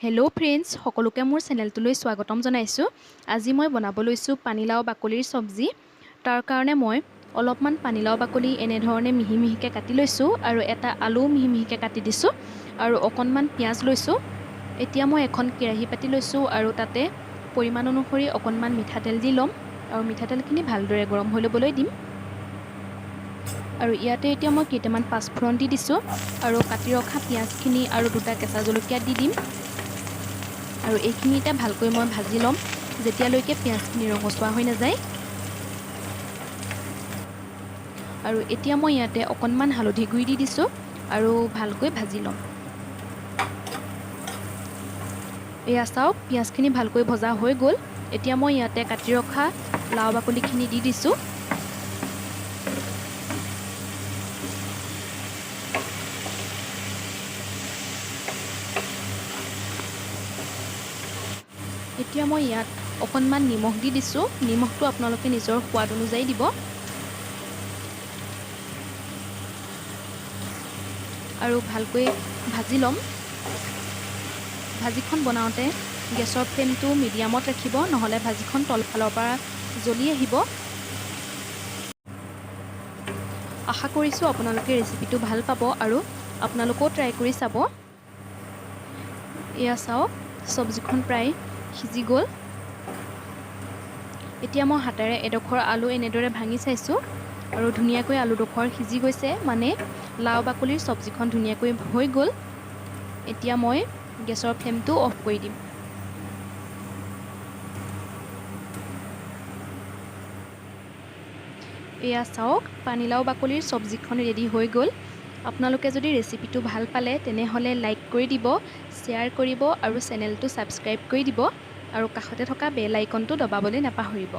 Hello' friends, সকলোকে মোৰ চেনেলটোলৈ স্বাগতম জনাইছোঁ। আজি মই বনাব লৈছোঁ পানীলাও বাকলিৰ চব্জি। তাৰ কাৰণে মই অলপমান পানীলাও বাকলি এনেধৰণে মিহি মিহিকৈ কাটি লৈছোঁ আৰু এটা আলু মিহি মিহিকৈ কাটি দিছোঁ আৰু অকণমান পিঁয়াজ লৈছোঁ। এতিয়া মই এখন কেৰাহী পাতি লৈছোঁ আৰু তাতে পৰিমাণ অনুসৰি অকণমান মিঠাতেল দি ল'ম আৰু মিঠাতেলখিনি ভালদৰে গৰম হৈ ল'বলৈ দিম। আৰু ইয়াতে এতিয়া মই কেইটামান পাঁচফোৰণ দি দিছোঁ আৰু কাটি ৰখা পিঁয়াজখিনি আৰু দুটা কেঁচা জলকীয়া দি দিম। আৰু এইখিনি এতিয়া ভালকৈ মই ভাজি ল'ম যেতিয়ালৈকে পিঁয়াজখিনি ৰঙচুৱা হৈ নাযায়। আৰু এতিয়া মই ইয়াতে অকণমান হালধি গুড়ি দি দিছোঁ আৰু ভালকৈ ভাজি ল'ম। এয়া চাওক, পিঁয়াজখিনি ভালকৈ ভজা হৈ গ'ল। এতিয়া মই ইয়াতে কাটি ৰখা লাও বাকলিখিনি দি দিছোঁ। এতিয়া মই ইয়াত অকণমান নিমখ দি দিছোঁ। নিমখটো আপোনালোকে নিজৰ সোৱাদ অনুযায়ী দিব। আৰু ভালকৈ ভাজি ল'ম। ভাজিখন বনাওঁতে গেছৰ ফ্লেমটো মিডিয়ামত ৰাখিব, নহ'লে ভাজিখন তলফালৰ পৰা জ্বলি আহিব। আশা কৰিছোঁ আপোনালোকে ৰেচিপিটো ভাল পাব আৰু আপোনালোকেও ট্ৰাই কৰি চাব। এয়া চাওক, চব্জিখন প্ৰায় সিজি গ'ল। এতিয়া মই হাতেৰে এডোখৰ আলু এনেদৰে ভাঙি চাইছোঁ আৰু ধুনীয়াকৈ আলুডোখৰ সিজি গৈছে, মানে লাও বাকলিৰ চব্জিখন ধুনীয়াকৈ হৈ গ'ল। এতিয়া মই গেছৰ ফ্লেমটো অফ কৰি দিম। এয়া চাওক, পানীলাও বাকলিৰ চব্জিখন ৰেডি হৈ গ'ল। আপোনালোকে যদি ৰেচিপিটো ভাল পালে তেনেহ'লে লাইক কৰি দিব, শ্বেয়াৰ কৰিব আৰু চেনেলটো ছাবস্ক্ৰাইব কৰি দিব আৰু কাষতে থকা বেল আইকনটো দবাবলৈ নাপাহৰিব।